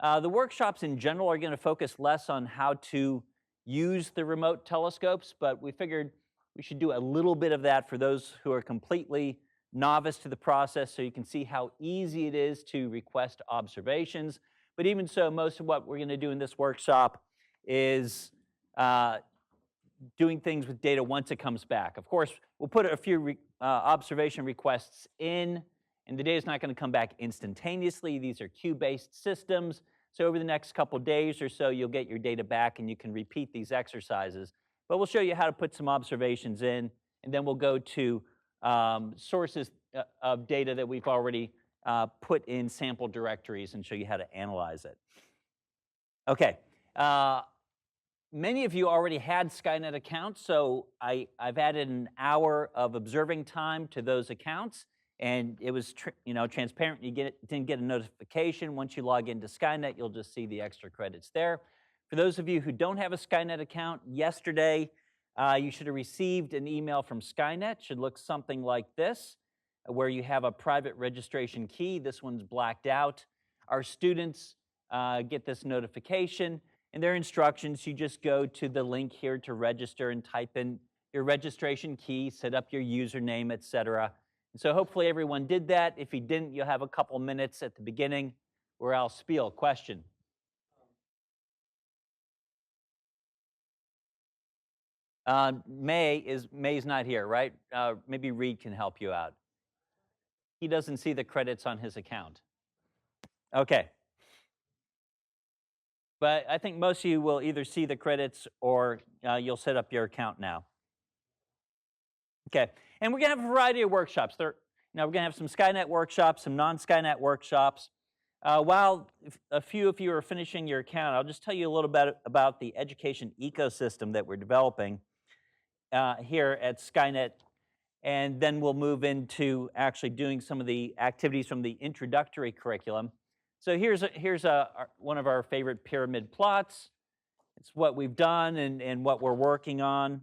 The workshops in general are going to focus less on how to use the remote telescopes, but we figured we should do a little bit of that for those who are completely novice to the process so you can see how easy it is to request observations. But even so, most of what we're going to do in this workshop is doing things with data once it comes back. Of course, we'll put a few observation requests in, and the data is not going to come back instantaneously. These are queue-based systems. So over the next couple days or so, you'll get your data back and you can repeat these exercises. But we'll show you how to put some observations in, and then we'll go to sources of data that we've already put in sample directories and show you how to analyze it. Okay. Many of you already had Skynet accounts, so I've added an hour of observing time to those accounts, and it was transparent. You didn't get a notification. Once you log into Skynet, you'll just see the extra credits there. For those of you who don't have a Skynet account, yesterday you should have received an email from Skynet. It should look something like this, where you have a private registration key. This one's blacked out. Our students get this notification. In their instructions, you just go to the link here to register and type in your registration key, set up your username, etc. And so hopefully everyone did that. If you didn't, you'll have a couple minutes at the beginning where I'll spiel. Question? May's not here, right? Maybe Reed can help you out. He doesn't see the credits on his account. Okay. But I think most of you will either see the credits or you'll set up your account now. Okay, and we're going to have a variety of workshops. We're going to have some Skynet workshops, some non-Skynet workshops. While a few of you are finishing your account, I'll just tell you a little bit about the education ecosystem that we're developing here at Skynet, and then we'll move into actually doing some of the activities from the introductory curriculum. So here's one of our favorite pyramid plots. It's what we've done and what we're working on.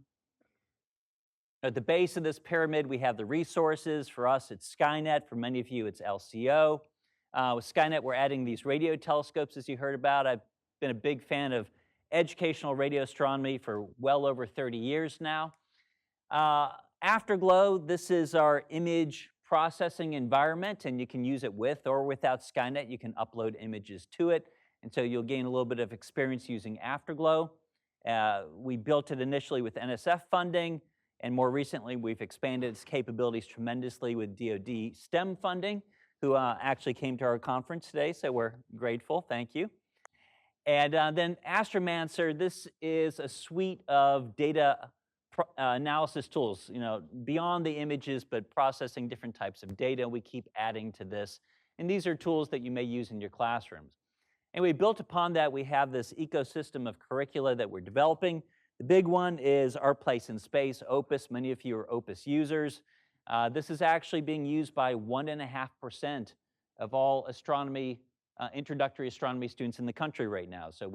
At the base of this pyramid, we have the resources. For us, it's Skynet. For many of you, it's LCO. With Skynet, we're adding these radio telescopes, as you heard about. I've been a big fan of educational radio astronomy for well over 30 years now. Afterglow, this is our image processing environment, and you can use it with or without Skynet. You can upload images to it, and so you'll gain a little bit of experience using Afterglow. We built it initially with NSF funding, and more recently we've expanded its capabilities tremendously with DoD STEM funding, who actually came to our conference today, so we're grateful. Thank you. And then Astromancer, this is a suite of data analysis tools, beyond the images, but processing different types of data. We keep adding to this. And these are tools that you may use in your classrooms. And we built upon that, we have this ecosystem of curricula that we're developing. The big one is Our Place in Space, OPUS. Many of you are OPUS users. This is actually being used by 1.5% of all astronomy, introductory astronomy students in the country right now. So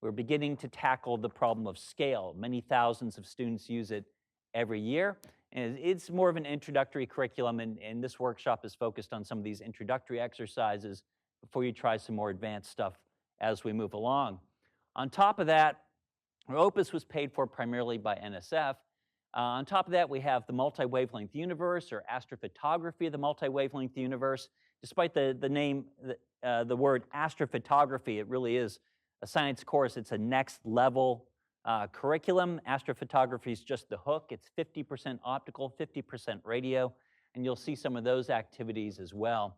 we're beginning to tackle the problem of scale. Many thousands of students use it every year. And it's more of an introductory curriculum, and this workshop is focused on some of these introductory exercises before you try some more advanced stuff as we move along. On top of that, our OPUS was paid for primarily by NSF. On top of that, we have the multi-wavelength universe, or astrophotography of the multi-wavelength universe. Despite the name, the word astrophotography, it really is a science course. It's a next level curriculum. Astrophotography is just the hook. It's 50% optical, 50% radio, and you'll see some of those activities as well.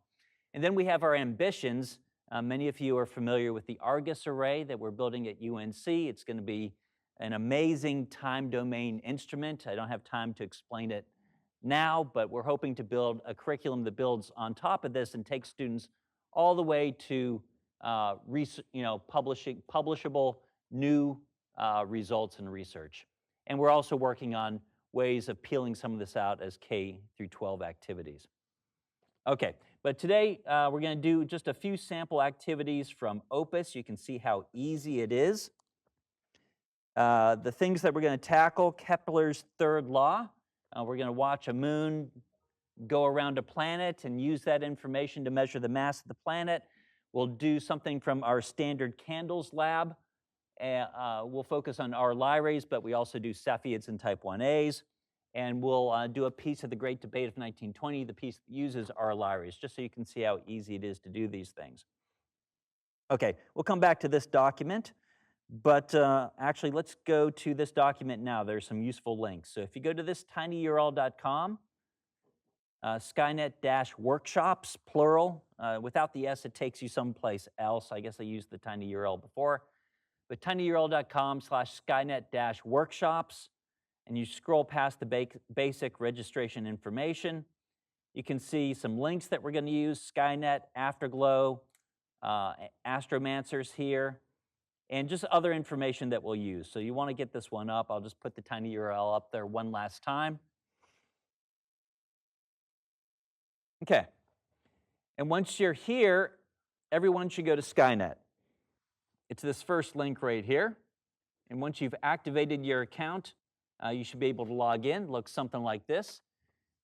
And then we have our ambitions. Many of you are familiar with the Argus array that we're building at UNC. It's going to be an amazing time domain instrument. I don't have time to explain it now, but we're hoping to build a curriculum that builds on top of this and takes students all the way to publishable new results in research. And we're also working on ways of peeling some of this out as K through 12 activities. Okay, but today we're going to do just a few sample activities from OPUS. You can see how easy it is. The things that we're going to tackle: Kepler's third law. We're going to watch a moon go around a planet and use that information to measure the mass of the planet. We'll do something from our standard candles lab. We'll focus on R Lyraes, but we also do Cepheids and type 1As. And we'll do a piece of the Great Debate of 1920. The piece that uses R Lyraes, just so you can see how easy it is to do these things. Okay, we'll come back to this document, but actually let's go to this document now. There's some useful links. So if you go to this tinyurl.com, Skynet-workshops, plural. Without the S, it takes you someplace else. I guess I used the tinyurl before. But tinyurl.com/Skynet-workshops, and you scroll past the basic registration information. You can see some links that we're going to use: Skynet, Afterglow, Astromancers here, and just other information that we'll use. So you want to get this one up. I'll just put the tinyurl up there one last time. Okay. And once you're here, everyone should go to Skynet. It's this first link right here. And once you've activated your account, you should be able to log in. Looks something like this.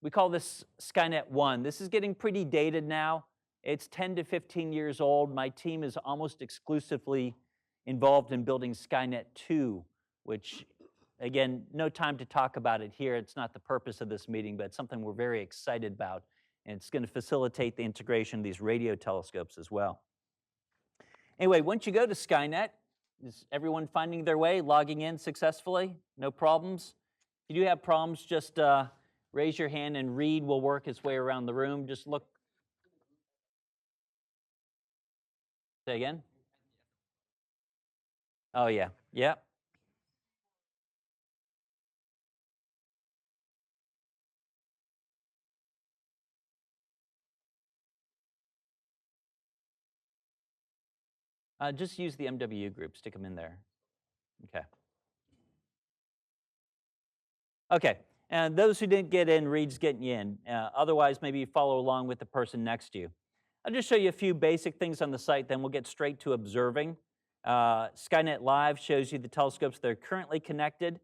We call this Skynet 1. This is getting pretty dated now. It's 10 to 15 years old. My team is almost exclusively involved in building Skynet 2, which, again, no time to talk about it here. It's not the purpose of this meeting, but it's something we're very excited about. And it's going to facilitate the integration of these radio telescopes as well. Anyway, once you go to Skynet, is everyone finding their way, logging in successfully? No problems? If you do have problems, just raise your hand and Reed will work his way around the room. Just look. Say again? Oh, yeah. Yeah. Just use the MWU group, stick them in there. Okay. Okay, and those who didn't get in, Reed's getting you in. Otherwise, maybe follow along with the person next to you. I'll just show you a few basic things on the site, then we'll get straight to observing. Skynet Live shows you the telescopes that are currently connected.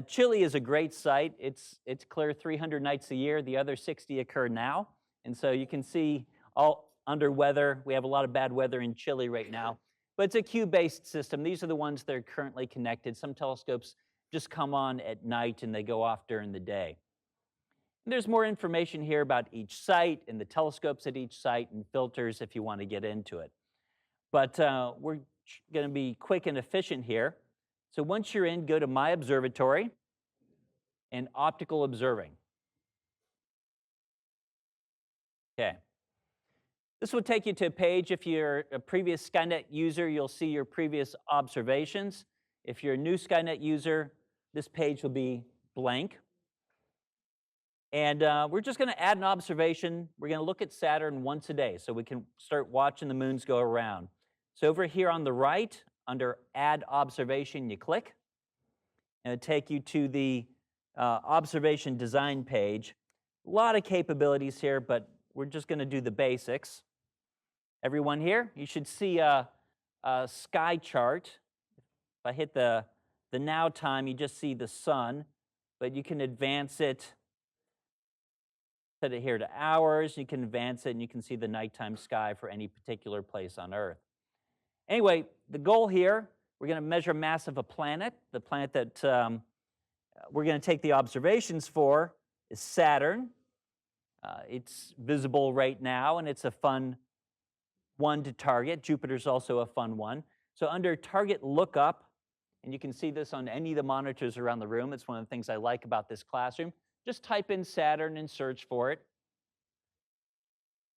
Chile is a great site. It's clear 300 nights a year. The other 60 occur now. And so you can see all under weather. We have a lot of bad weather in Chile right now. But it's a queue-based system. These are the ones that are currently connected. Some telescopes just come on at night and they go off during the day. And there's more information here about each site and the telescopes at each site and filters if you want to get into it. But we're going to be quick and efficient here. So once you're in, go to My Observatory and Optical Observing. Okay. This will take you to a page. If you're a previous Skynet user, you'll see your previous observations. If you're a new Skynet user, this page will be blank. And we're just going to add an observation. We're going to look at Saturn once a day so we can start watching the moons go around. So over here on the right, under Add Observation, you click. And it'll take you to the observation design page. A lot of capabilities here, but we're just going to do the basics. Everyone here, you should see a sky chart. If I hit the now time, you just see the sun, but you can advance it. Set it here to hours. You can advance it, and you can see the nighttime sky for any particular place on Earth. Anyway, the goal here, we're going to measure mass of a planet. The planet that we're going to take the observations for is Saturn. It's visible right now, and it's a fun one to target. Jupiter's also a fun one. So under Target Lookup, and you can see this on any of the monitors around the room. It's one of the things I like about this classroom. Just type in Saturn and search for it.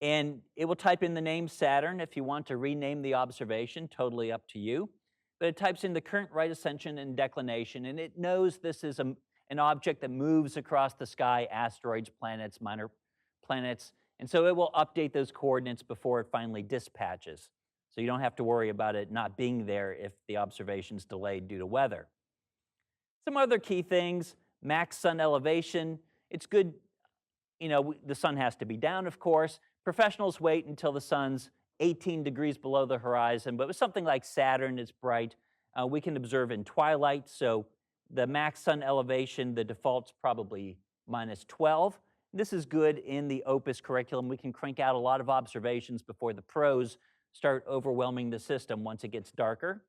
And it will type in the name Saturn. If you want to rename the observation, totally up to you. But it types in the current right ascension and declination, and it knows this is an object that moves across the sky, asteroids, planets, minor planets. And so it will update those coordinates before it finally dispatches. So you don't have to worry about it not being there if the observation's delayed due to weather. Some other key things: max sun elevation. It's good, the sun has to be down, of course. Professionals wait until the sun's 18 degrees below the horizon, but with something like Saturn, it's bright. We can observe in twilight, so the max sun elevation, the default's probably -12. This is good in the OPUS curriculum. We can crank out a lot of observations before the pros start overwhelming the system once it gets darker.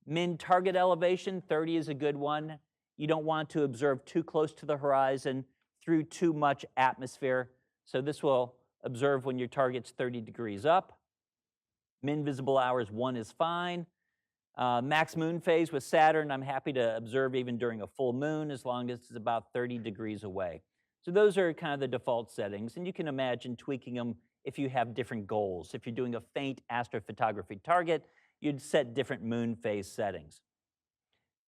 Min target elevation, 30 is a good one. You don't want to observe too close to the horizon through too much atmosphere. So this will observe when your target's 30 degrees up. Min visible hours, 1 is fine. Max moon phase with Saturn, I'm happy to observe even during a full moon as long as it's about 30 degrees away. So those are kind of the default settings, and you can imagine tweaking them if you have different goals. If you're doing a faint astrophotography target, you'd set different moon phase settings.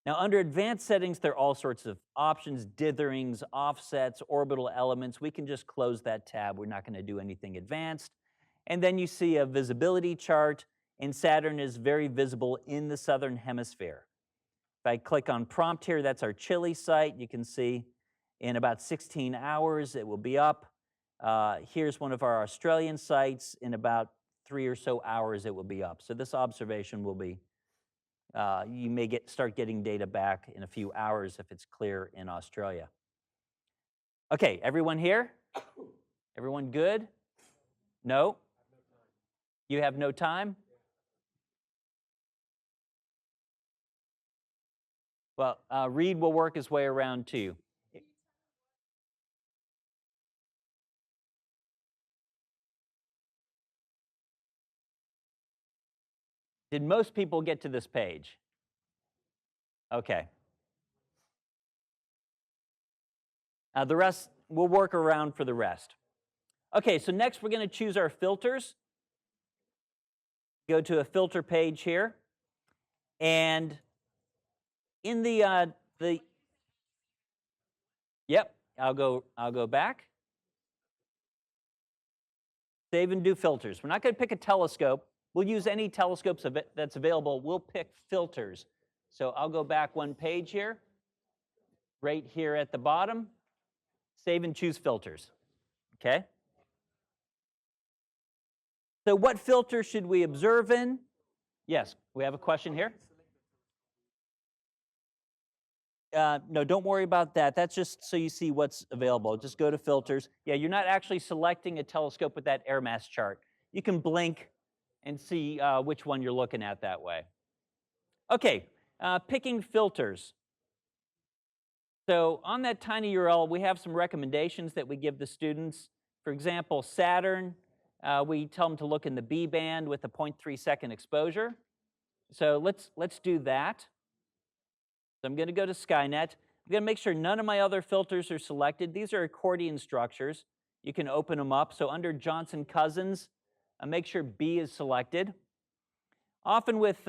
Now, under advanced settings, there are all sorts of options, ditherings, offsets, orbital elements. We can just close that tab. We're not going to do anything advanced. And then you see a visibility chart, and Saturn is very visible in the southern hemisphere. If I click on prompt here, that's our Chile site. You can see in about 16 hours it will be up. Here's one of our Australian sites. In about 3 or so hours it will be up. So this observation will be, you may start getting data back in a few hours if it's clear in Australia. Okay, everyone here? Everyone good? No? You have no time? Well, Reed will work his way around too. Did most people get to this page? Okay. The rest, we'll work around for the rest. Okay, so next we're going to choose our filters. Go to a filter page here. And in yep, I'll go back. Save and do filters. We're not going to pick a telescope. We'll use any telescopes that's available. We'll pick filters. So I'll go back one page here, right here at the bottom. Save and choose filters. Okay? So what filter should we observe in? Yes, we have a question here. No, don't worry about that. That's just so you see what's available. Just go to filters. Yeah, you're not actually selecting a telescope with that air mass chart. You can blink and see which one you're looking at that way. Okay, picking filters. So on that tiny URL, we have some recommendations that we give the students. For example, Saturn, we tell them to look in the B band with a 0.3 second exposure. So let's do that. So I'm going to go to Skynet. I'm going to make sure none of my other filters are selected. These are accordion structures. You can open them up. So under Johnson Cousins, make sure B is selected. Often with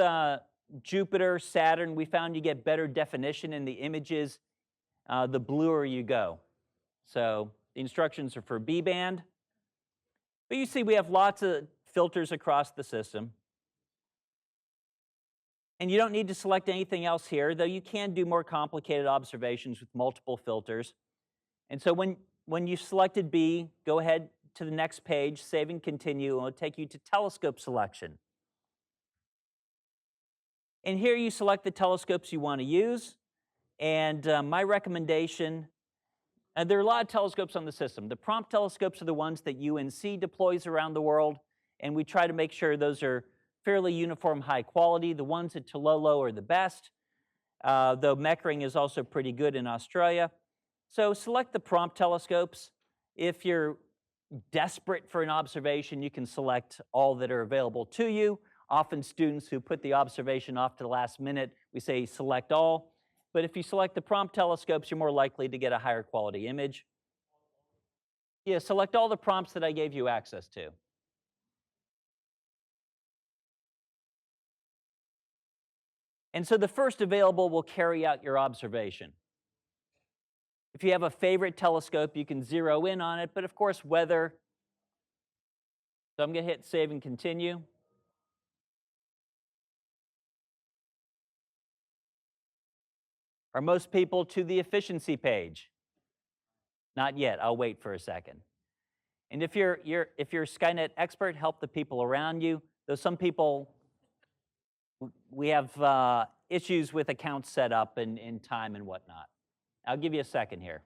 Jupiter, Saturn, we found you get better definition in the images the bluer you go. So the instructions are for B band. But you see we have lots of filters across the system. And you don't need to select anything else here, though you can do more complicated observations with multiple filters. And so when you selected B, go ahead to the next page, save and continue, and it'll take you to telescope selection. And here you select the telescopes you want to use. And my recommendation, there are a lot of telescopes on the system. The prompt telescopes are the ones that UNC deploys around the world, and we try to make sure those are fairly uniform high quality. The ones at Tololo are the best, though Meckering is also pretty good in Australia. So select the prompt telescopes. If you're desperate for an observation, you can select all that are available to you. Often students who put the observation off to the last minute, we say select all. But if you select the prompt telescopes, you're more likely to get a higher quality image. Yeah, select all the prompts that I gave you access to. And so the first available will carry out your observation. If you have a favorite telescope, you can zero in on it, but of course, weather. So I'm going to hit save and continue. Are most people to the efficiency page? Not yet. I'll wait for a second. And if you're a Skynet expert, help the people around you. Though some people, we have issues with accounts set up in time and whatnot. I'll give you a second here.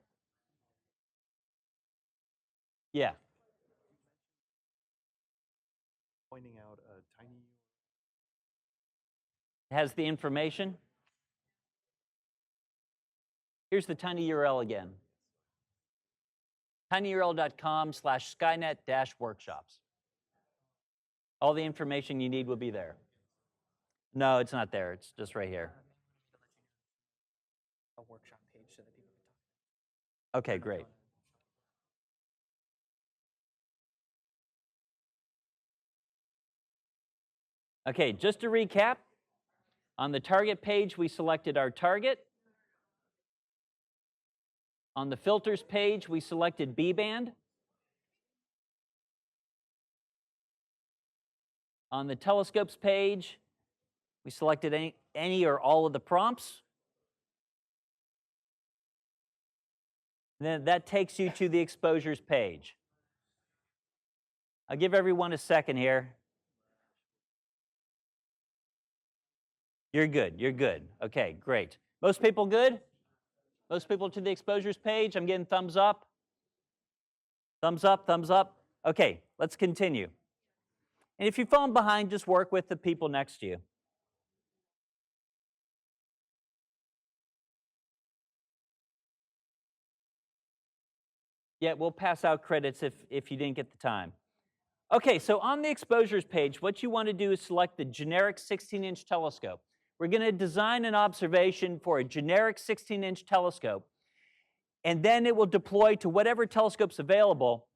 Yeah. Pointing out a It has the information. Here's the tiny URL again. tinyurl.com/skynet-workshops. All the information you need will be there. No, it's not there. It's just right here. A workshop page so that people can talk. Okay, great. Okay, just to recap, on the target page, we selected our target. On the filters page, we selected B-band. On the telescopes page, we selected any or all of the prompts. And then that takes you to the exposures page. I'll give everyone a second here. You're good, you're good. Okay, great. Most people good? Most people to the exposures page? I'm getting thumbs up. Thumbs up, thumbs up. Okay, let's continue. And if you've fallen behind, just work with the people next to you. Yeah, we'll pass out credits if you didn't get the time. Okay, so on the exposures page, what you want to do is select the generic 16-inch telescope. We're going to design an observation for a generic 16-inch telescope, and then it will deploy to whatever telescope's available.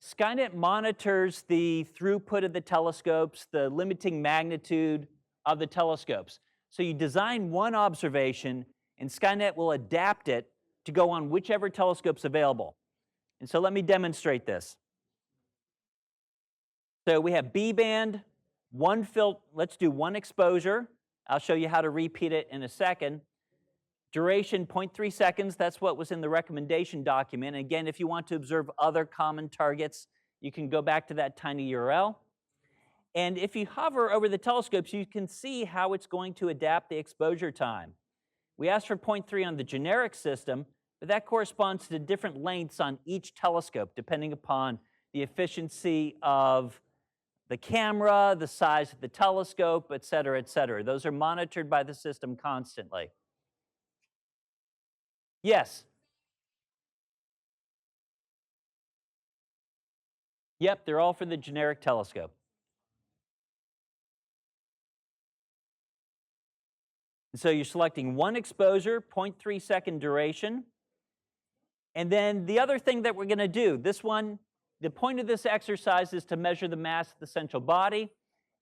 Skynet monitors the throughput of the telescopes, the limiting magnitude of the telescopes. So you design one observation, and Skynet will adapt it to go on whichever telescope's available. And so let me demonstrate this. So we have B-band, let's do one exposure. I'll show you how to repeat it in a second. Duration, 0.3 seconds. That's what was in the recommendation document. And again, if you want to observe other common targets, you can go back to that tiny URL. And if you hover over the telescopes, you can see how it's going to adapt the exposure time. We asked for 0.3 on the generic system, but that corresponds to different lengths on each telescope, depending upon the efficiency of the camera, the size of the telescope, et cetera, et cetera. Those are monitored by the system constantly. Yes? Yep, they're all for the generic telescope. And so you're selecting one exposure, 0.3 second duration. And then the other thing that we're going to do, this one, the point of this exercise is to measure the mass of the central body.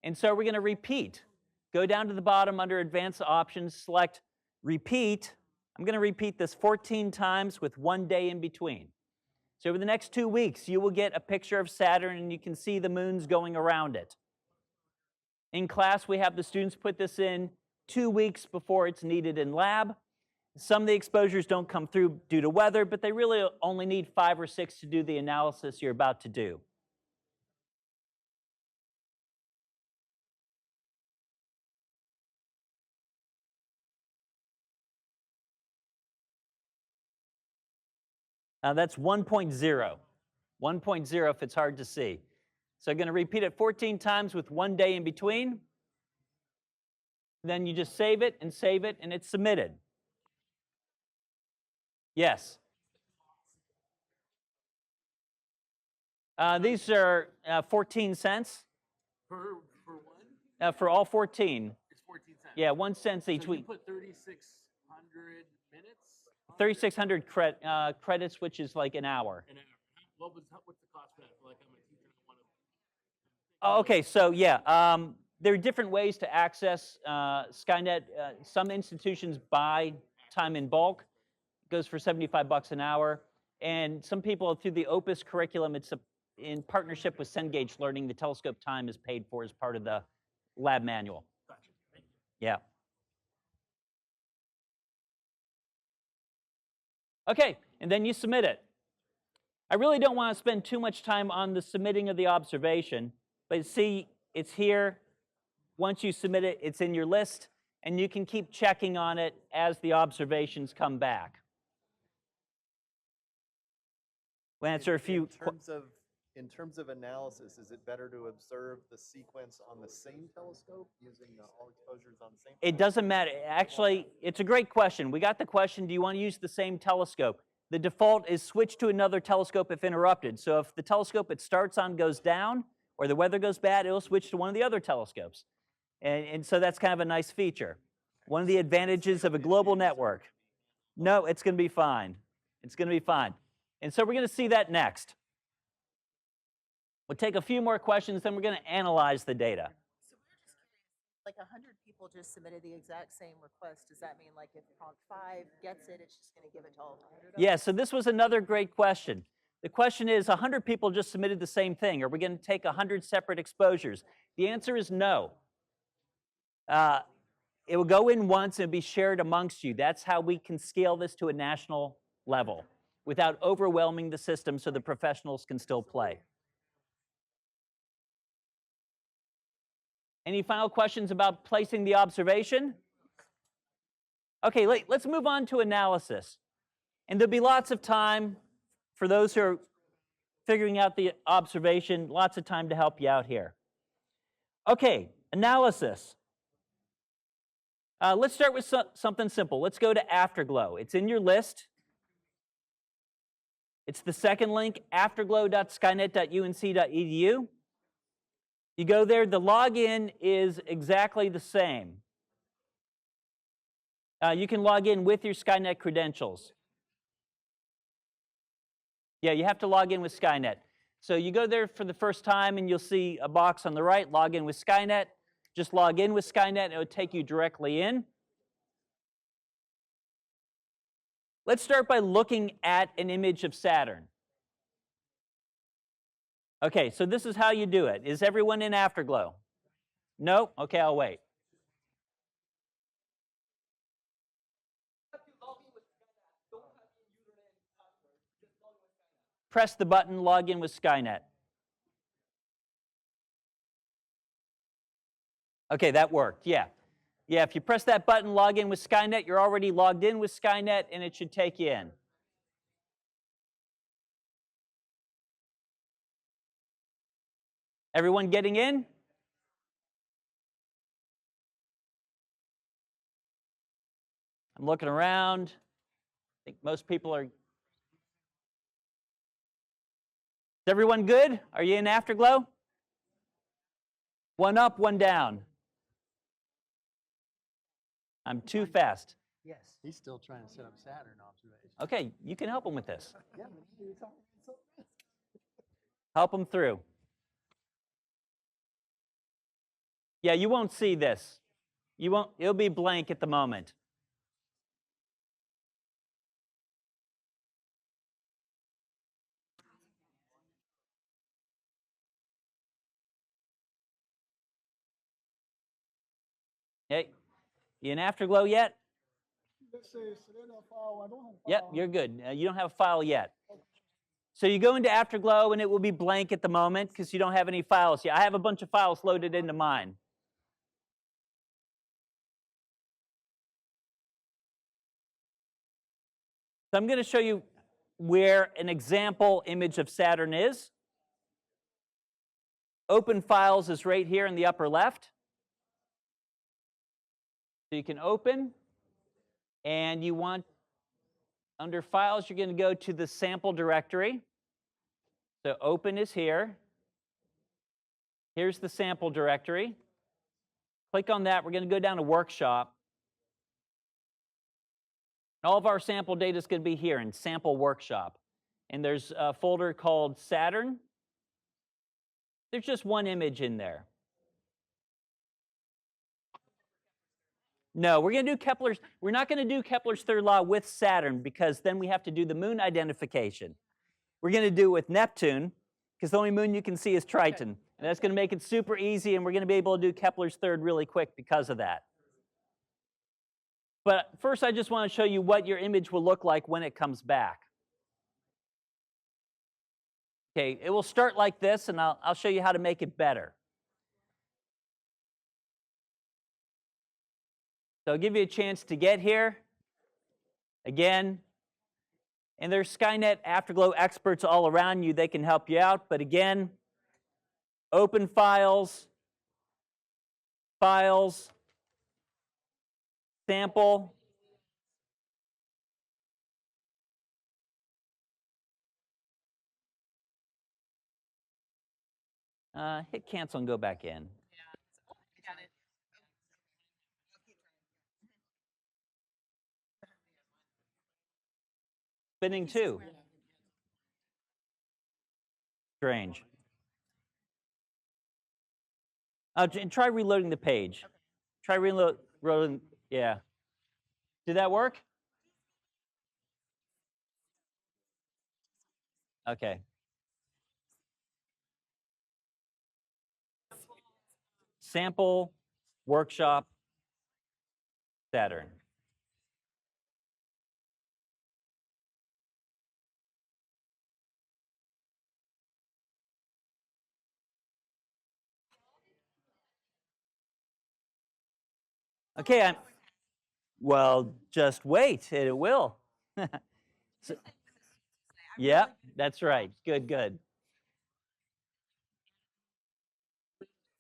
And so we're going to repeat. Go down to the bottom under Advanced Options, select Repeat. I'm going to repeat this 14 times with 1 day in between. So over the next 2 weeks, you will get a picture of Saturn, and you can see the moons going around it. In class, we have the students put this in 2 weeks before it's needed in lab. Some of the exposures don't come through due to weather, but they really only need 5 or 6 to do the analysis you're about to do. That's 1.0. 1.0 if it's hard to see. So I'm going to repeat it 14 times with 1 day in between. Then you just save it, and it's submitted. Yes? These are 14 cents. For one? For all 14. It's 14 cents. Yeah, 1 cent each so week. You put 3,600 minutes? 3,600 credits, which is like an hour. An hour. What's the cost for that? For like I'm a teacher and I want to... Oh, okay, so yeah, there are different ways to access Skynet. Some institutions buy time in bulk. It goes for 75 bucks an hour. And some people, through the Opus curriculum, it's in partnership with Cengage Learning, the telescope time is paid for as part of the lab manual. Gotcha. Thank you. Yeah. Okay, and then you submit it. I really don't want to spend too much time on the submitting of the observation, but see, it's here. Once you submit it, it's in your list, and you can keep checking on it as the observations come back. We'll answer a few. In terms of in terms of analysis, is it better to observe the sequence on the same telescope using all exposures on the same? It doesn't matter. Actually, it's a great question. We got the question, do you want to use the same telescope? The default is switch to another telescope if interrupted. So if the telescope it starts on goes down or the weather goes bad, it'll switch to one of the other telescopes. And so that's kind of a nice feature. One of the advantages of a global network. No, it's going to be fine. It's going to be fine. And so we're going to see that next. We'll take a few more questions, then we're going to analyze the data. So we're just curious, like 100 people just submitted the exact same request. Does that mean like if prompt 5 gets it, it's just going to give it to all 100 of Yeah, them? so this was another great question. The question is, 100 people just submitted the same thing. Are we going to take 100 separate exposures? The answer is no. It will go in once and be shared amongst you. That's how we can scale this to a national level without overwhelming the system so the professionals can still play. Any final questions about placing the observation? Okay, let's move on to analysis. And there'll be lots of time for those who are figuring out the observation, lots of time to help you out here. Okay, analysis. Let's start with something simple. Let's go to Afterglow. It's in your list. It's the second link, afterglow.skynet.unc.edu. You go there, the login is exactly the same. You can log in with your Skynet credentials. Yeah, you have to log in with Skynet. So you go there for the first time and you'll see a box on the right, log in with Skynet. Just log in with Skynet and it will take you directly in. Let's start by looking at an image of Saturn. Okay, so this is how you do it. Is everyone in Afterglow? No? Okay, I'll wait. Press the button, log in with Skynet. Okay, that worked, yeah. Yeah, if you press that button, log in with Skynet, you're already logged in with Skynet, and it should take you in. Everyone getting in? I'm looking around. I think most people are. Is everyone good? Are you in Afterglow? One up, one down. I'm too fast. Yes. He's still trying to set up Saturn observation. Okay, you can help him with this. Yeah, but you're talking so fast. Help him through. Yeah, you won't see this. You won't, it'll be blank at the moment. Hey, you in Afterglow yet? Yep, you're good. You don't have a file yet. So you go into Afterglow and it will be blank at the moment because you don't have any files yet. I have a bunch of files loaded into mine. So I'm going to show you where an example image of Saturn is. Open Files is right here in the upper left. So you can open, and you want, under Files, you're going to go to the sample directory. So Open is here. Here's the sample directory. Click on that. We're going to go down to Workshop. All of our sample data is going to be here in Sample Workshop. And there's a folder called Saturn. There's just one image in there. No, we're going to do Kepler's. We're not going to do Kepler's third law with Saturn because then we have to do the moon identification. We're going to do it with Neptune because the only moon you can see is Triton. Okay. And that's going to make it super easy, and we're going to be able to do Kepler's third really quick because of that. But first, I just want to show you what your image will look like when it comes back. Okay, it will start like this, and I'll show you how to make it better. So I'll give you a chance to get here. Again, And there's Skynet Afterglow experts all around you. They can help you out. But again, open files, files, sample. Hit cancel and go back in. Got it. Spinning too. Strange. And try reloading the page. Try reloading. Yeah. Did that work? Okay. Sample, workshop, Saturn. Okay, well, just wait, it will. So, yeah, that's right. Good, good.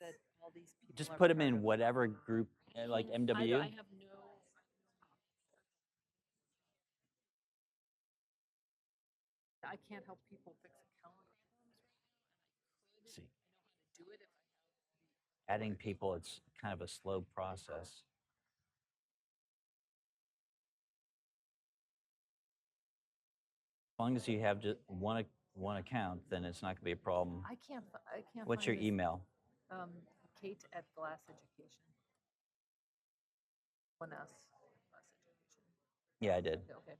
That all these people Just are put them part in of. whatever group, like MW. I have no. I can't help people fix account problems right now, and I See, know how to do it if I have. adding people, it's kind of a slow process. As long as you have just one account, then it's not going to be a problem. I can't. I can't. What's your find this, email? Kate at Glass Education. 1S. Glass Education. Yeah, I did. Okay.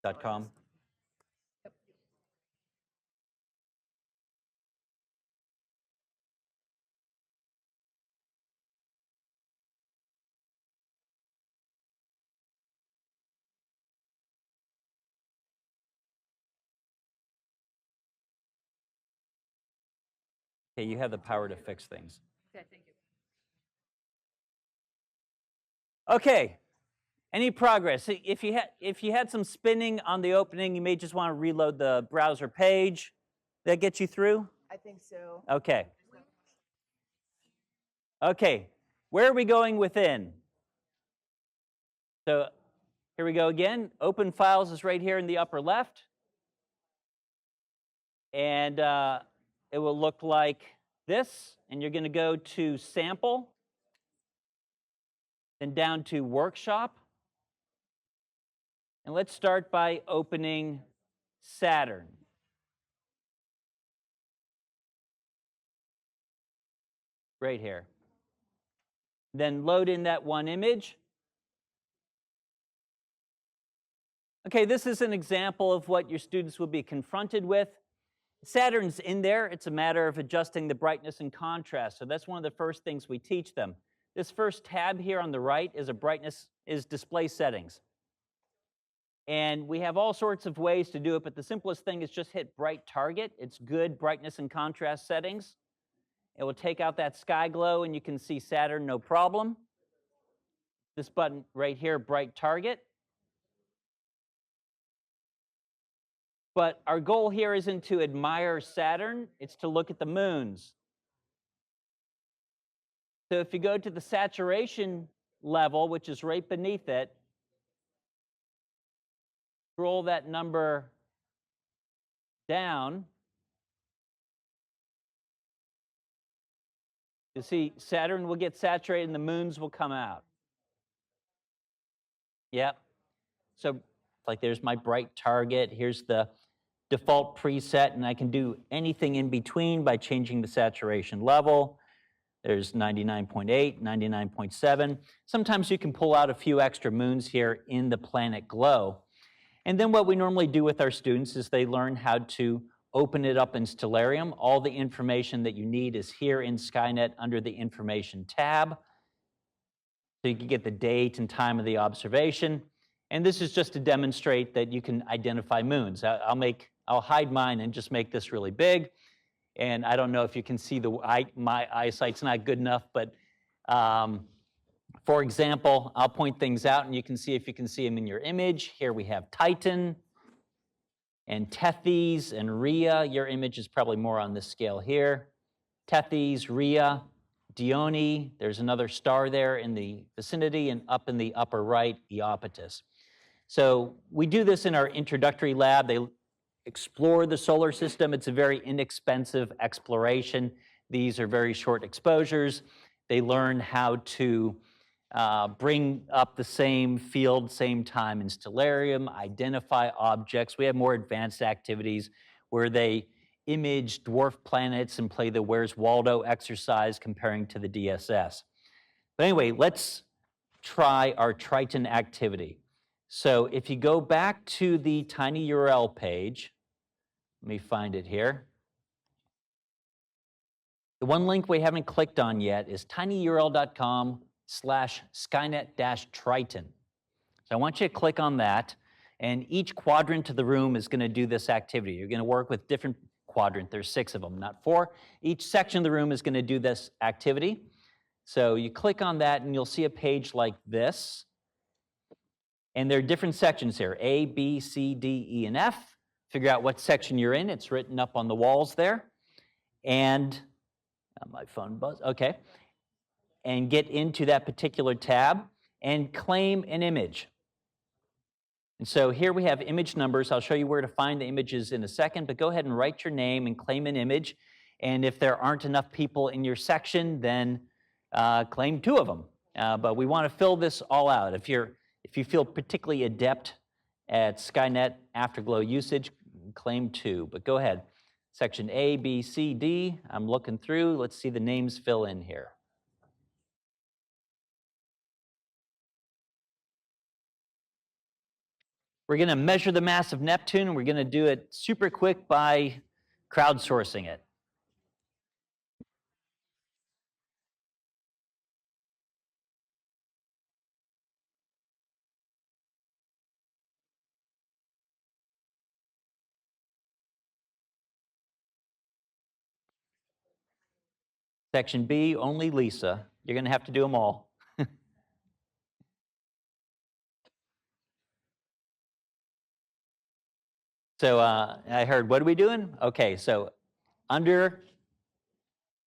Just check. .com. Yep. Okay, you have the power to fix things. Okay. Thank you. Okay. Any progress? If you had some spinning on the opening, you may just want to reload the browser page. That get you through? I think so. Okay. Okay. Where are we going within? So here we go again. Open files is right here in the upper left. And it will look like this. And you're going to go to sample, then down to workshop. And let's start by opening Saturn. Right here. Then load in that one image. Okay, this is an example of what your students will be confronted with. Saturn's in there. It's a matter of adjusting the brightness and contrast. So that's one of the first things we teach them. This first tab here on the right is display settings. And we have all sorts of ways to do it, but the simplest thing is just hit bright target. It's good brightness and contrast settings. It will take out that sky glow and you can see Saturn no problem. This button right here, bright target. But our goal here isn't to admire Saturn, it's to look at the moons. So if you go to the saturation level, which is right beneath it, scroll that number down, you see Saturn will get saturated and the moons will come out. Yep. So like there's my bright target, here's the default preset, and I can do anything in between by changing the saturation level. There's 99.8, 99.7. Sometimes you can pull out a few extra moons here in the planet glow. And then what we normally do with our students is they learn how to open it up in Stellarium. All the information that you need is here in Skynet under the Information tab. So you can get the date and time of the observation. And this is just to demonstrate that you can identify moons. I'll hide mine and just make this really big. And I don't know if you can see my eyesight's not good enough, but For example, I'll point things out and you can see if you can see them in your image. Here we have Titan and Tethys and Rhea. Your image is probably more on this scale here. Tethys, Rhea, Dione. There's another star there in the vicinity, and up in the upper right, Iapetus. So we do this in our introductory lab. They explore the solar system. It's a very inexpensive exploration. These are very short exposures. They learn how to bring up the same field, same time in stellarium, identify objects. We have more advanced activities where they image dwarf planets and play the Where's Waldo exercise comparing to the DSS. But anyway, let's try our Triton activity. So if you go back to the tinyURL page, let me find it here. The one link we haven't clicked on yet is tinyurl.com/Skynet-Triton. So I want you to click on that, and each quadrant of the room is going to do this activity. You're going to work with different quadrants. There's 6 of them, not 4. Each section of the room is going to do this activity. So you click on that, and you'll see a page like this. And there are different sections here, A, B, C, D, E, and F. Figure out what section you're in. It's written up on the walls there. And my phone buzzed, okay. And get into that particular tab and claim an image. And so here we have image numbers. I'll show you where to find the images in a second, but go ahead and write your name and claim an image. And if there aren't enough people in your section, then claim 2 of them. But we want to fill this all out. If you feel particularly adept at Skynet Afterglow usage, claim 2. But go ahead. Section A, B, C, D. I'm looking through. Let's see the names fill in here. We're going to measure the mass of Neptune, and we're going to do it super quick by crowdsourcing it. Section B, only Lisa. You're going to have to do them all. So I heard, what are we doing? Okay, so under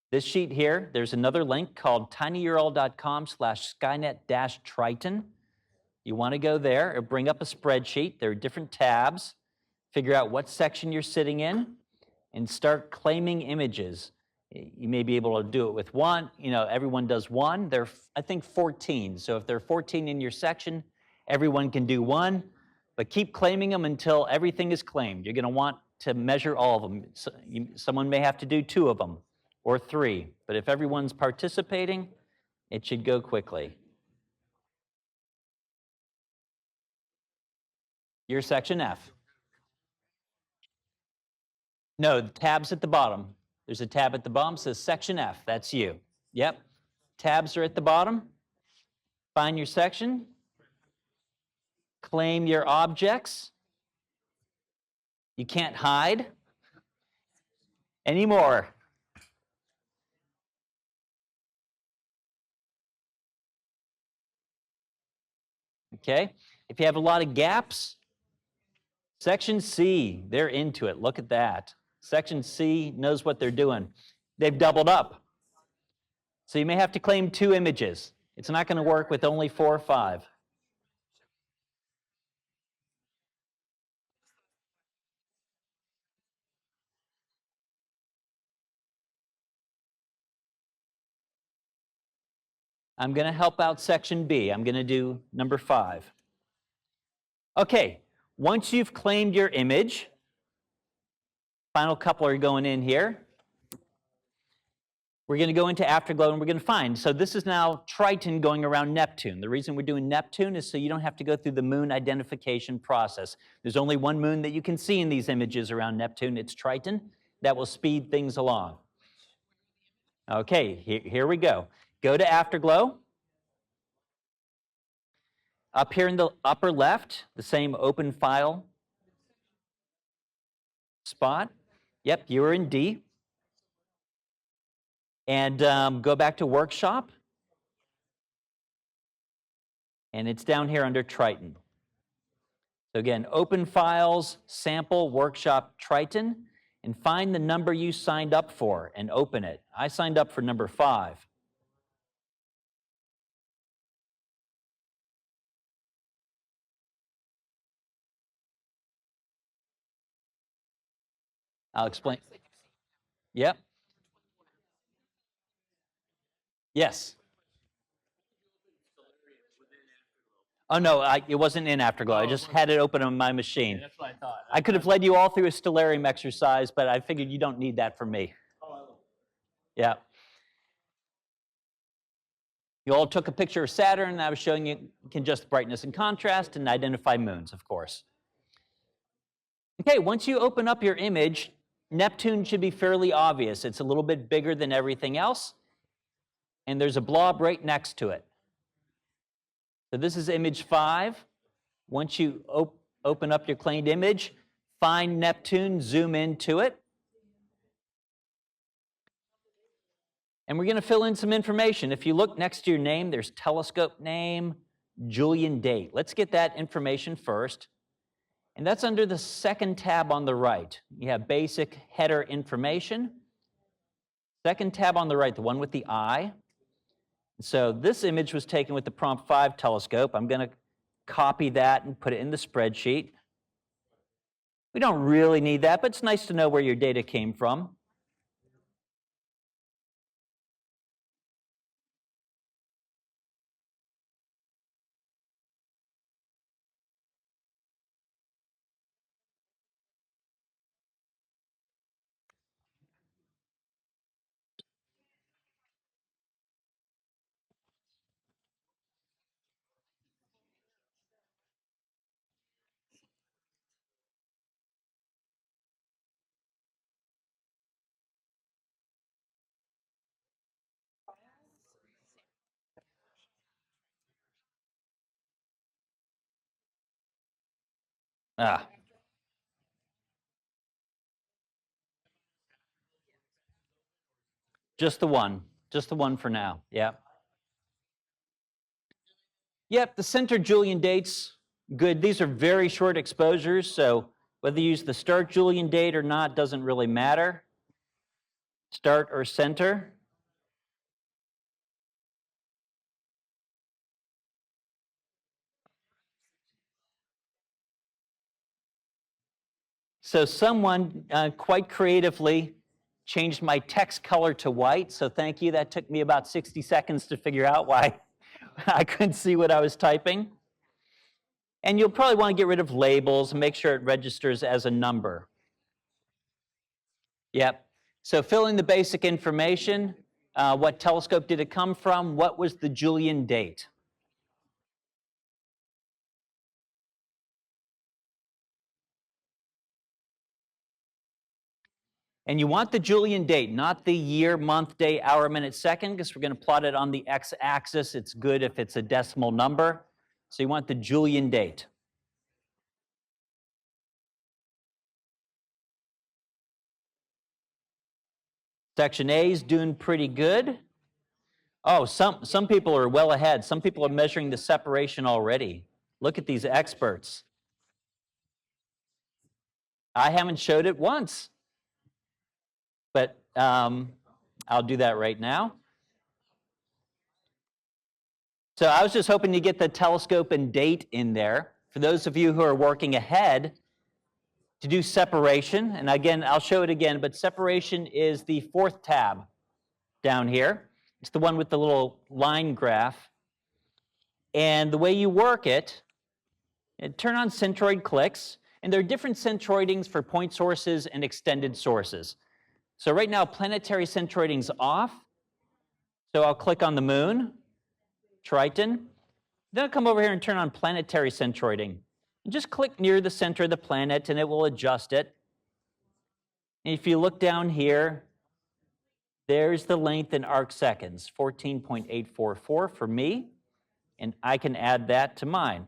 this sheet here, there's another link called tinyurl.com/Skynet-Triton. You want to go there or bring up a spreadsheet. There are different tabs. Figure out what section you're sitting in and start claiming images. You may be able to do it with 1. You know, everyone does 1. There are, I think, 14. So if there are 14 in your section, everyone can do 1. But keep claiming them until everything is claimed. You're going to want to measure all of them. So someone may have to do 2 of them or 3. But if everyone's participating, it should go quickly. Your section F. No, the tab's at the bottom. There's a tab at the bottom that says section F. That's you. Yep. Tabs are at the bottom. Find your section. Claim your objects. You can't hide anymore. Okay? If you have a lot of gaps, section C, they're into it. Look at that. Section C knows what they're doing. They've doubled up. So you may have to claim 2 images. It's not going to work with only 4 or 5. I'm going to help out section B. I'm going to do number 5. Okay, once you've claimed your image, final couple are going in here. We're going to go into Afterglow and we're going to find. So this is now Triton going around Neptune. The reason we're doing Neptune is so you don't have to go through the moon identification process. There's only one moon that you can see in these images around Neptune. It's Triton. That will speed things along. Okay, here we go. Go to Afterglow. Up here in the upper left, the same open file spot. Yep, you're in D. And go back to Workshop. and it's down here under Triton. So again, open files, sample, workshop, Triton, and find the number you signed up for and open it. I signed up for number 5. I'll explain. Yep. Yes. Oh, no, it wasn't in Afterglow. I just had it open on my machine. That's what I thought. I could have led you all through a stellarium exercise, but I figured you don't need that from me. Yeah. You all took a picture of Saturn, and I was showing you can adjust brightness and contrast and identify moons, of course. Okay, once you open up your image, Neptune should be fairly obvious. It's a little bit bigger than everything else, and there's a blob right next to it. So this is image 5. Once you open up your cleaned image, find Neptune, zoom into it. And we're going to fill in some information. If you look next to your name, there's telescope name, Julian date. Let's get that information first. And that's under the second tab on the right. You have basic header information. Second tab on the right, the one with the eye. So this image was taken with the Prompt 5 telescope. I'm going to copy that and put it in the spreadsheet. We don't really need that, but it's nice to know where your data came from. Ah. Just the one for now, yeah. Yep, the center Julian dates, good. These are very short exposures, so whether you use the start Julian date or not doesn't really matter. Start or center. So someone quite creatively changed my text color to white, so thank you. That took me about 60 seconds to figure out why I couldn't see what I was typing. And you'll probably want to get rid of labels and make sure it registers as a number. Yep. So fill in the basic information. What telescope did it come from? What was the Julian date? And you want the Julian date, not the year, month, day, hour, minute, second, because we're going to plot it on the x-axis. It's good if it's a decimal number. So you want the Julian date. Section A is doing pretty good. Oh, some people are well ahead. Some people are measuring the separation already. Look at these experts. I haven't showed it once, but I'll do that right now. So I was just hoping to get the telescope and date in there. For those of you who are working ahead, to do separation, and again, I'll show it again, but separation is the 4th tab down here. It's the one with the little line graph. And the way you work it, turn on centroid clicks, and there are different centroidings for point sources and extended sources. So right now, planetary centroiding's off. So I'll click on the moon, Triton. Then I'll come over here and turn on planetary centroiding. And just click near the center of the planet, and it will adjust it. And if you look down here, there's the length in arc seconds, 14.844 for me, and I can add that to mine.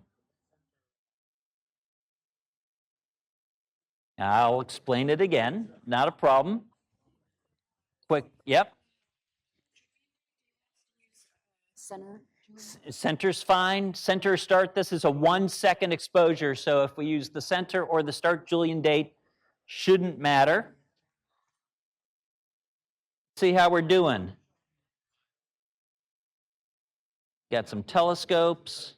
I'll explain it again, not a problem. Quick, yep. Center Center's fine. Center start, this is a 1 second exposure. So if we use the center or the start Julian date, shouldn't matter. See how we're doing. Got some telescopes.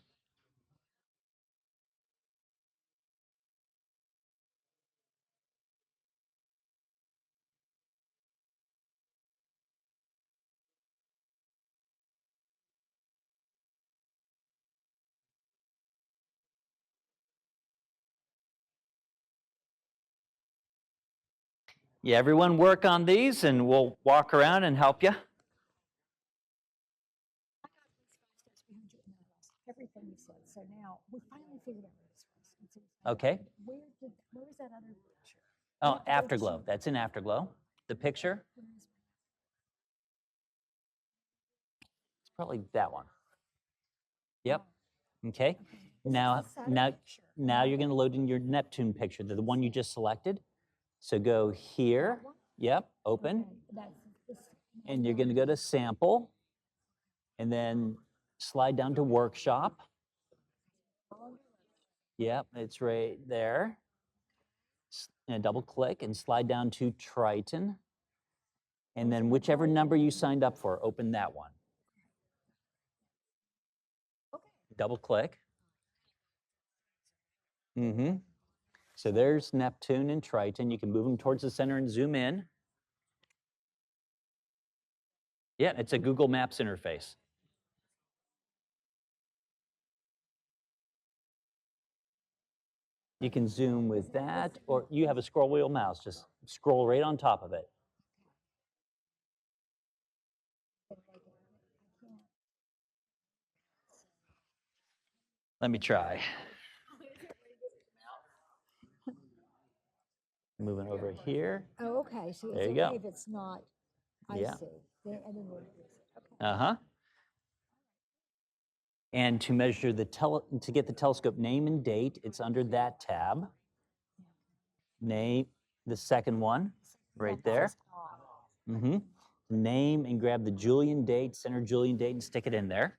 Yeah, everyone work on these and we'll walk around and help you. Everything you said. So now we finally figured out what this was. And so Okay. where was that other picture? Oh, have to go to Afterglow. some- That's in Afterglow. The picture, Where is- it's probably that one. Yep. Okay. Okay. This is Now, the Saturn now, picture. now you're going to load in your Neptune picture, the one you just selected. So go here. That one? Yep. Open. Okay, that's this. And you're going to go to Sample. And then slide down to Workshop. Yep, it's right there. And double click and slide down to Triton. And then whichever number you signed up for, open that one. Double click. So there's Neptune and Triton. You can move them towards the center and zoom in. Yeah, it's a Google Maps interface. You can zoom with that, or you have a scroll wheel mouse. Just scroll right on top of it. Let me try. Moving over here. Oh, okay. So There it's you go. okay if it's not. I Yeah. see. And then we'll use it. Okay. Uh-huh. And to measure to get the telescope name and date, it's under that tab. Name, the second one, right there. Name and grab the Julian date, center Julian date, and stick it in there.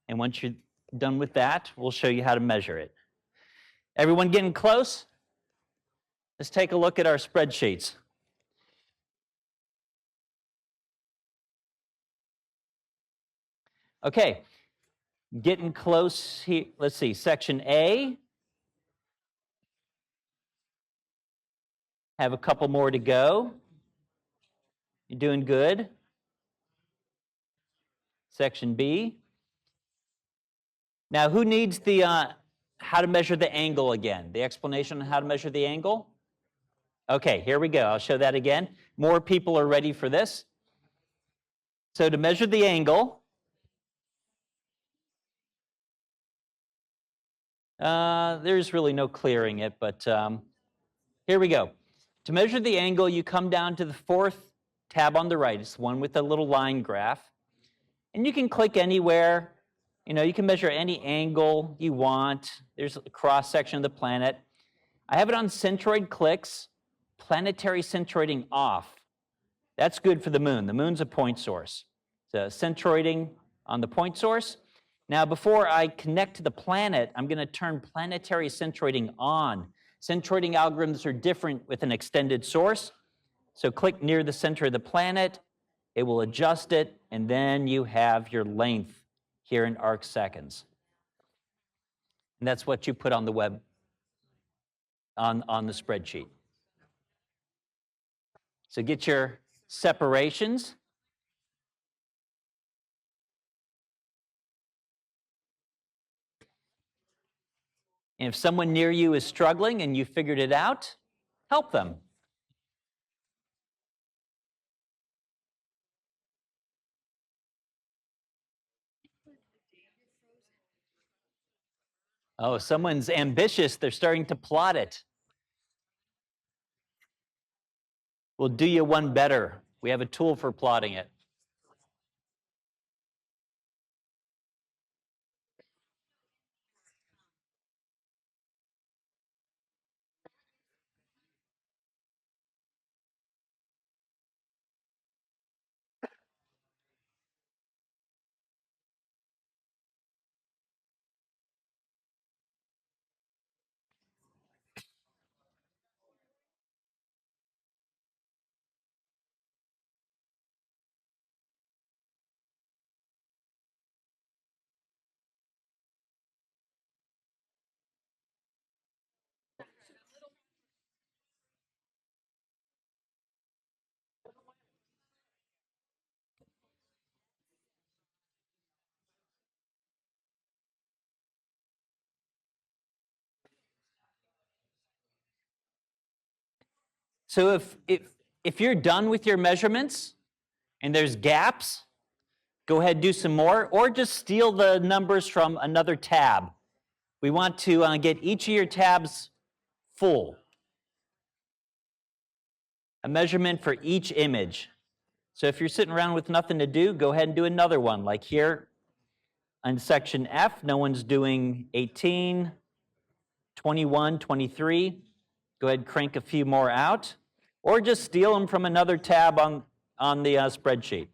And once you're done with that, we'll show you how to measure it. Everyone getting close? Let's take a look at our spreadsheets. Okay, getting close here. Let's see, section A. Have a couple more to go. You're doing good. Section B. Now, who needs the how to measure the angle again? The explanation on how to measure the angle? Okay, here we go. I'll show that again. More people are ready for this. So to measure the angle, there's really no clearing it, but here we go. To measure the angle, you come down to the fourth tab on the right. It's the one with the little line graph. And you can click anywhere. You know, you can measure any angle you want. There's a cross-section of the planet. I have it on centroid clicks, planetary centroiding off. That's good for the moon. The moon's a point source. So centroiding on the point source. Now, before I connect to the planet, I'm going to turn planetary centroiding on. Centroiding algorithms are different with an extended source. So click near the center of the planet. It will adjust it, and then you have your length here in arc seconds. And that's what you put on the web, on the spreadsheet. So get your separations. And if someone near you is struggling and you figured it out, help them. Oh, someone's ambitious. They're starting to plot it. We'll do you one better. We have a tool for plotting it. So if you're done with your measurements and there's gaps, go ahead and do some more, or just steal the numbers from another tab. We want to get each of your tabs full. A measurement for each image. So if you're sitting around with nothing to do, go ahead and do another one. Like here on section F, no one's doing 18, 21, 23. Go ahead and crank a few more out, or just steal them from another tab on the spreadsheet.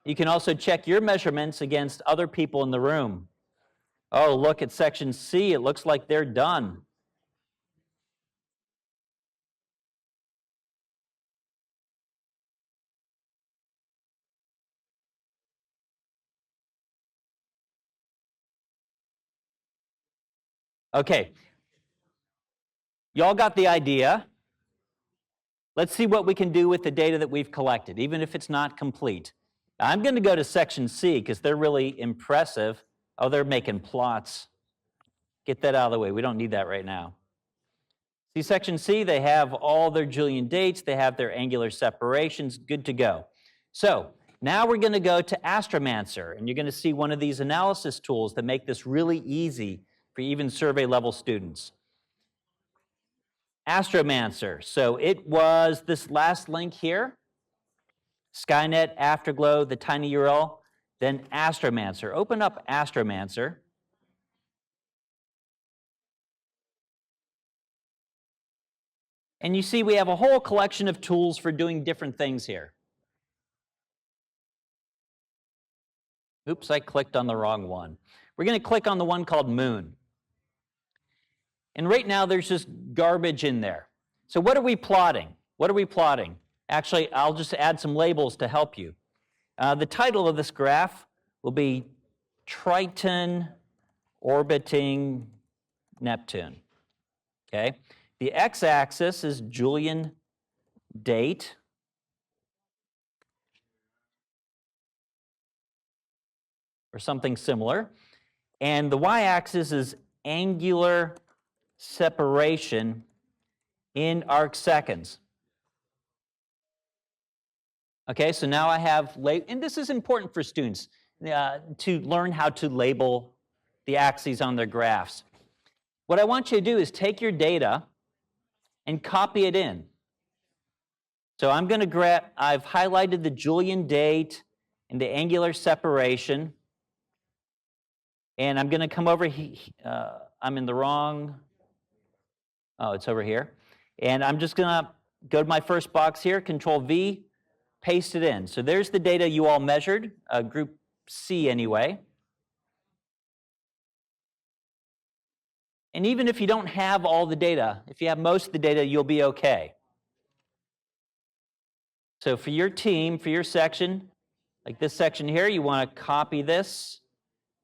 You can also check your measurements against other people in the room. Oh, look at section C. It looks like they're done. Okay. Y'all got the idea. Let's see what we can do with the data that we've collected, even if it's not complete. I'm going to go to section C because they're really impressive. Oh, they're making plots. Get that out of the way. We don't need that right now. See section C, they have all their Julian dates. They have their angular separations. Good to go. So now we're going to go to Astromancer, and you're going to see one of these analysis tools that make this really easy for even survey level students. Astromancer. So it was this last link here. Skynet, Afterglow, the tiny URL, then Astromancer. Open up Astromancer. And you see we have a whole collection of tools for doing different things here. Oops, I clicked on the wrong one. We're going to click on the one called Moon. And right now there's just garbage in there. So what are we plotting? What are we plotting? Actually, I'll just add some labels to help you. The title of this graph will be Triton orbiting Neptune. Okay? The x-axis is Julian date. Or something similar. And the y-axis is angular separation in arc seconds. Okay, so now I have, and this is important for students to learn how to label the axes on their graphs. What I want you to do is take your data and copy it in. So I'm going to I've highlighted the Julian date and the angular separation. And I'm going to come over here. I'm in the wrong. Oh, it's over here. And I'm just going to go to my first box here, Control V, paste it in. So there's the data you all measured, group C anyway. And even if you don't have all the data, if you have most of the data, you'll be okay. So for your team, for your section, like this section here, you want to copy this,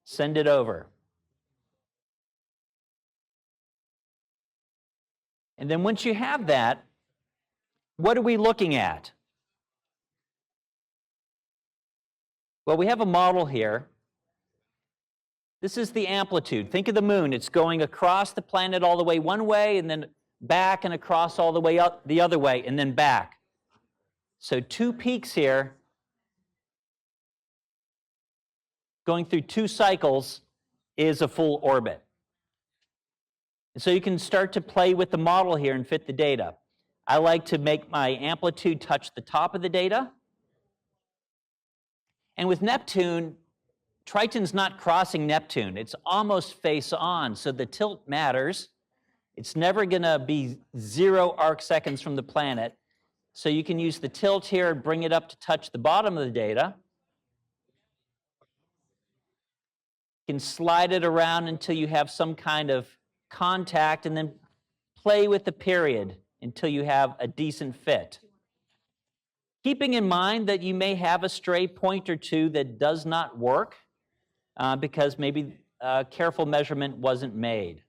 send it over. And then once you have that, what are we looking at? Well, we have a model here. This is the amplitude. Think of the moon. It's going across the planet all the way one way, and then back and across all the way up the other way, and then back. So 2 peaks here, going through 2 cycles, is a full orbit. And so you can start to play with the model here and fit the data. I like to make my amplitude touch the top of the data. And with Neptune, Triton's not crossing Neptune. It's almost face on, so the tilt matters. It's never going to be 0 arc seconds from the planet. So you can use the tilt here and bring it up to touch the bottom of the data. You can slide it around until you have some kind of contact, and then play with the period until you have a decent fit. Keeping in mind that you may have a stray point or two that does not work because maybe a careful measurement wasn't made.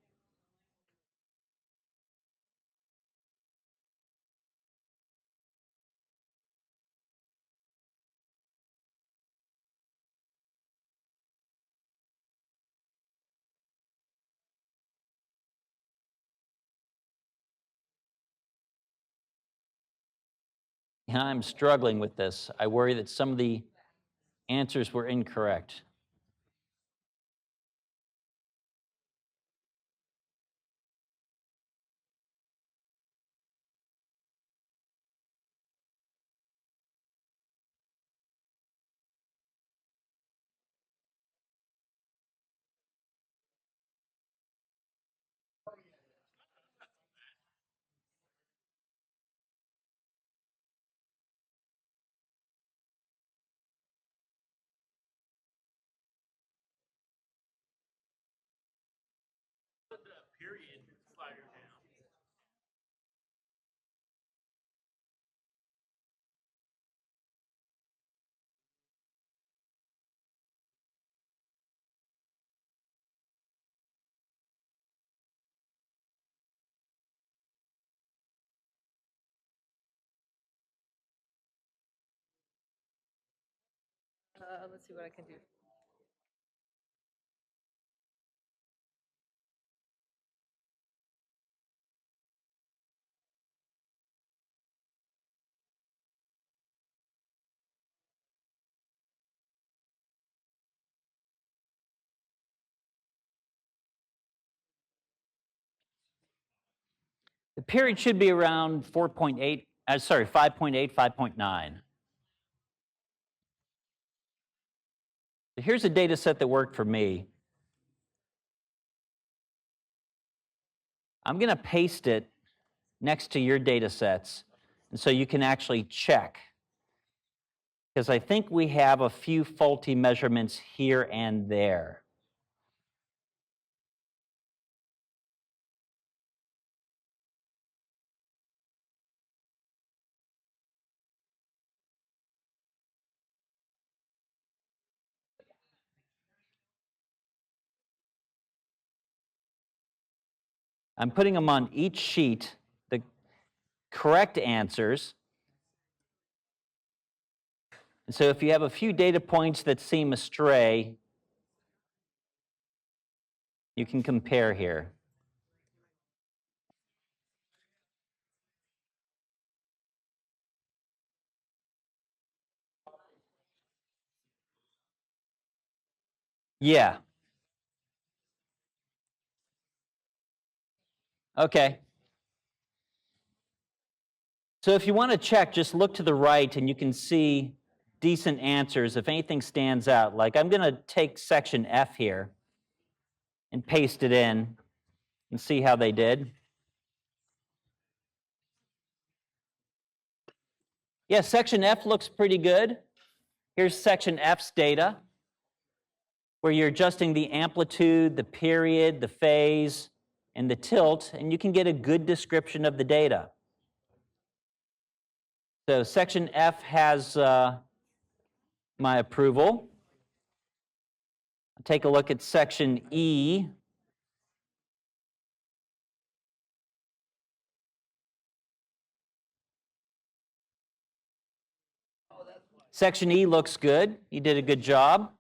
And I'm struggling with this. I worry that some of the answers were incorrect. Let's see what I can do. The period should be around 4.8, sorry, 5.8, 5.9. Here's a data set that worked for me. I'm going to paste it next to your data sets, and so you can actually check. Because I think we have a few faulty measurements here and there. I'm putting them on each sheet, the correct answers. And so if you have a few data points that seem astray, you can compare here. Yeah. Okay. So if you want to check, just look to the right and you can see decent answers if anything stands out. Like I'm going to take section F here and paste it in and see how they did. Yeah, section F looks pretty good. Here's section F's data, where you're adjusting the amplitude, the period, the phase, and the tilt, and you can get a good description of the data. So section F has my approval. I'll take a look at section E. Section E looks good. You did a good job.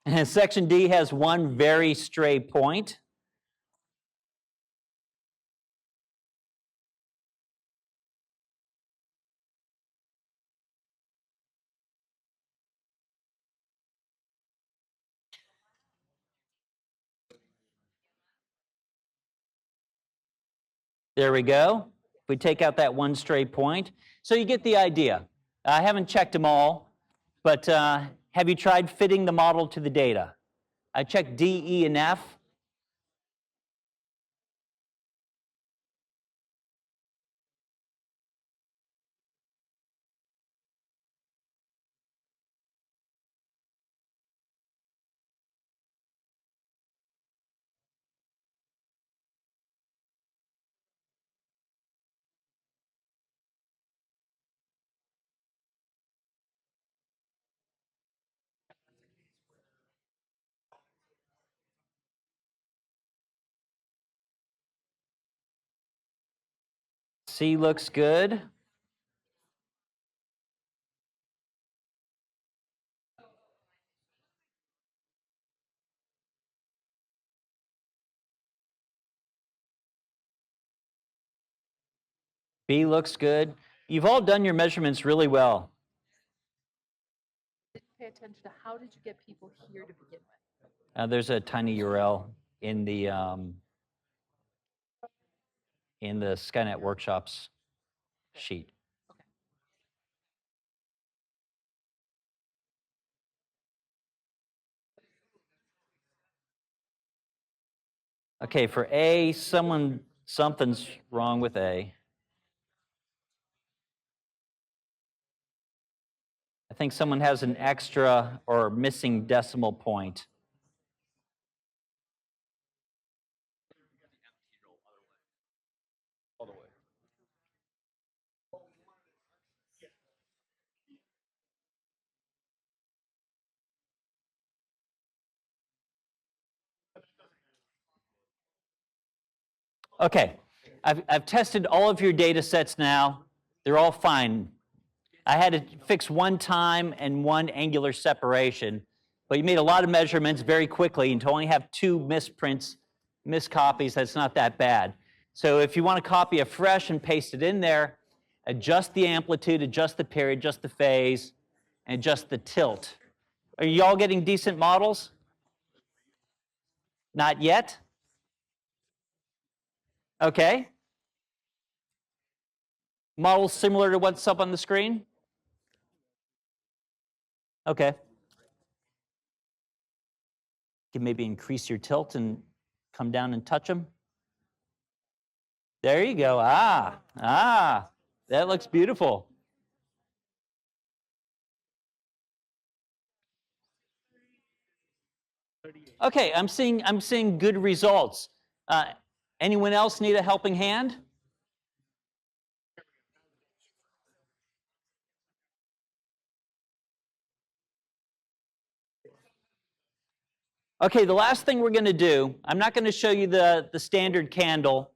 And section D has one very stray point. There we go. If we take out that one stray point. So you get the idea. I haven't checked them all, but have you tried fitting the model to the data? I checked D, E, and F. C looks good. B looks good. You've all done your measurements really well. Didn't pay attention to how did you get people here to begin with? There's a tiny URL in the Skynet workshops sheet. Okay, for A, something's wrong with A. I think someone has an extra or missing decimal point. All the way. Okay, I've tested all of your data sets now. They're all fine. I had to fix one time and one angular separation, but you made a lot of measurements very quickly, and to only have 2 misprints, miscopies, that's not that bad. So if you want to copy a fresh and paste it in there, adjust the amplitude, adjust the period, adjust the phase, and adjust the tilt. Are you all getting decent models? Not yet? Okay. Models similar to what's up on the screen? Okay. You can maybe increase your tilt and come down and touch them. There you go. That looks beautiful. Okay, I'm seeing good results. Anyone else need a helping hand? Okay, the last thing we're going to do, I'm not going to show you the standard candle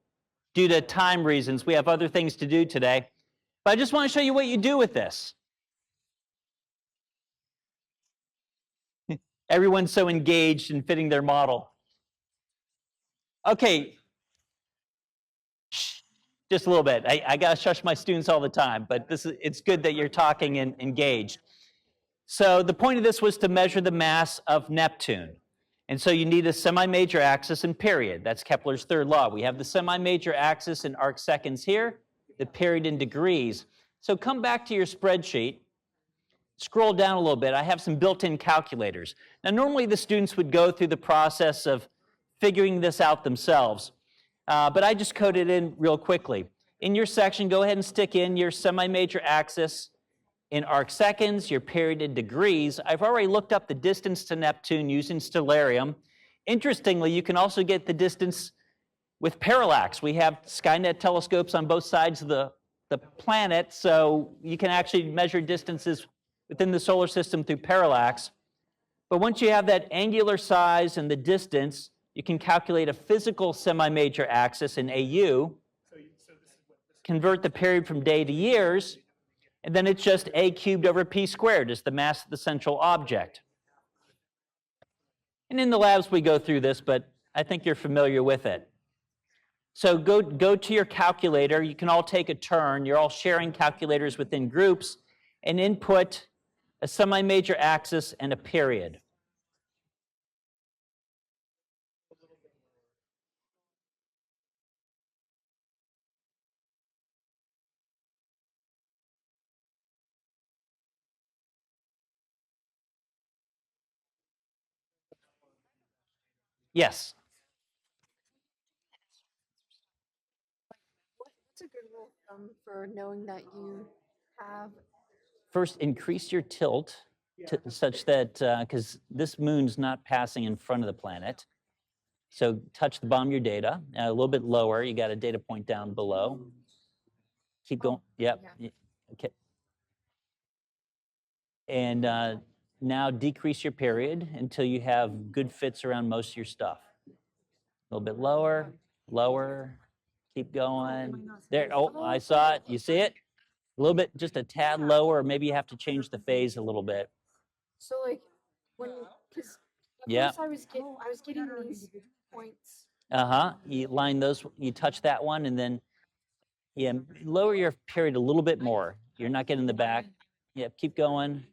due to time reasons. We have other things to do today. But I just want to show you what you do with this. Everyone's so engaged in fitting their model. Okay, shh, just a little bit. I got to shush my students all the time, but it's good that you're talking and engaged. So the point of this was to measure the mass of Neptune. And so you need a semi-major axis and period. That's Kepler's third law. We have the semi-major axis in arc seconds here, the period in degrees. So come back to your spreadsheet, scroll down a little bit. I have some built-in calculators. Now normally the students would go through the process of figuring this out themselves, but I just coded in real quickly. In your section, go ahead and stick in your semi-major axis in arc seconds, your period in degrees. I've already looked up the distance to Neptune using Stellarium. Interestingly, you can also get the distance with parallax. We have Skynet telescopes on both sides of the planet, so you can actually measure distances within the solar system through parallax. But once you have that angular size and the distance, you can calculate a physical semi-major axis in AU, convert the period from day to years, and then it's just a cubed over p squared is the mass of the central object. And in the labs we go through this, but I think you're familiar with it. So go to your calculator. You can all take a turn. You're all sharing calculators within groups, and input a semi-major axis and a period. Yes? What's a good rule of thumb for knowing that you have? First, increase your tilt to, such that, because this moon's not passing in front of the planet. So touch the bottom of your data, a little bit lower. You got a data point down below. Keep going. Yep. Yeah. Okay. And now decrease your period until you have good fits around most of your stuff. A little bit lower, lower. Keep going. There. Oh, I saw it. You see it? A little bit, just a tad lower, or maybe you have to change the phase a little bit. So like because Yeah. I was getting these points. You line those, you touch that one, and then Yeah, lower your period a little bit more. You're not getting the back. Yep, keep going.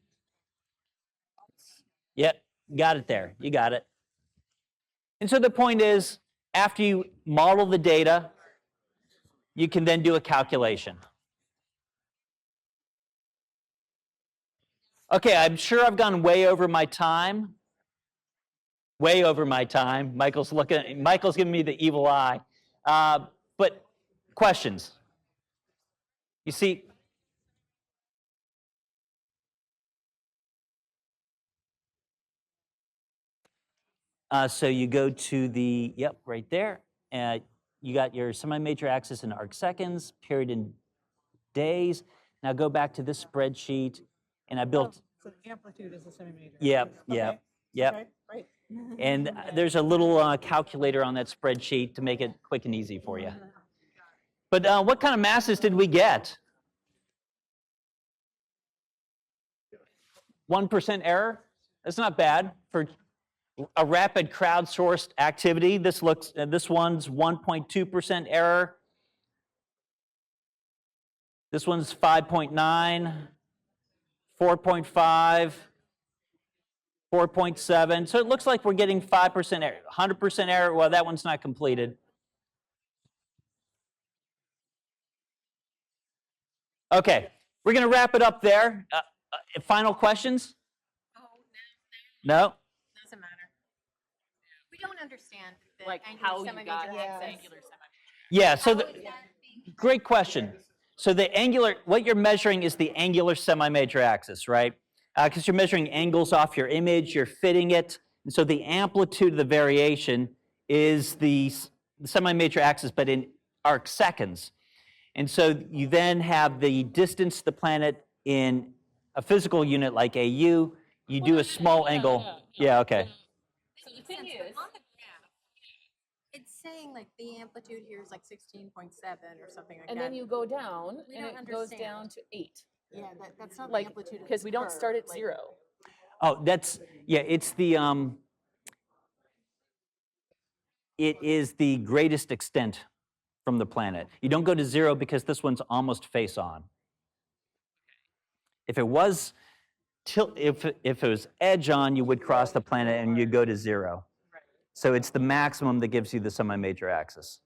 Yep, got it there. You got it. And so the point is, after you model the data, you can then do a calculation. Okay, I'm sure I've gone way over my time. Way over my time. Michael's giving me the evil eye. But questions? You see, so you go to the, yep, right there. You got your semi-major axis in arc seconds, period in days. Now go back to this spreadsheet, and I built. So the amplitude is the semi-major. Yep, yep, yep. Okay, right. And there's a little calculator on that spreadsheet to make it quick and easy for you. But what kind of masses did we get? 1% error? That's not bad for a rapid crowdsourced activity. This one's 1.2% error. This one's 5.9, 4.5, 4.7. So it looks like we're getting 5% error. 100% error, well, that one's not completed. Okay, we're going to wrap it up there. Final questions? Oh, No? doesn't matter. We don't understand the Like angular how you semi-major got axis. angular semi. Yeah, so How would that be? great question. So what you're measuring is the angular semi-major axis, right? Because you're measuring angles off your image, you're fitting it. And so the amplitude of the variation is the semi-major axis, but in arc seconds. And so you then have the distance to the planet in a physical unit like AU. You do a small angle. Yeah, okay. So the thing is, On the graph, it's saying like the amplitude here is like 16.7 or something like that. and then you go down, We and don't it goes understand. down to 8. Yeah, that's not the Like, amplitude of because this we don't curve, start at like- 0. Oh, it's the, it is the greatest extent from the planet. You don't go to 0 because this one's almost face on. If it was if it was edge on, you would cross the planet and you'd go to 0. Right. So it's the maximum that gives you the semi-major axis.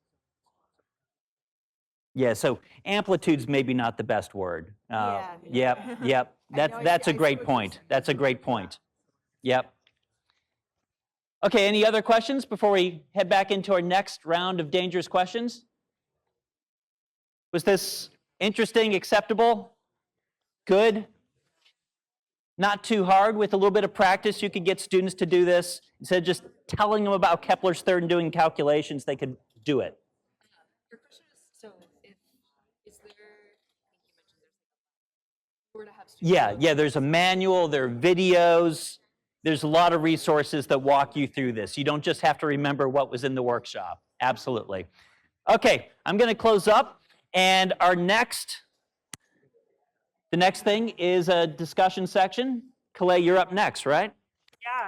Yeah, so amplitude's maybe not the best word. Yeah. Yep. I know, That's I a see great what you're point. saying. That's a great point. Yep. Okay, any other questions before we head back into our next round of dangerous questions? Was this interesting, acceptable, good? Not too hard. With a little bit of practice, you could get students to do this. Instead of just telling them about Kepler's third and doing calculations, they could do it. Your question is, so if, is there, I think you mentioned there's like a, were to have students. Yeah, there's a manual, there are videos, there's a lot of resources that walk you through this. You don't just have to remember what was in the workshop. Absolutely. Okay, I'm going to close up, and the next thing is a discussion section. Calais, you're up next, right?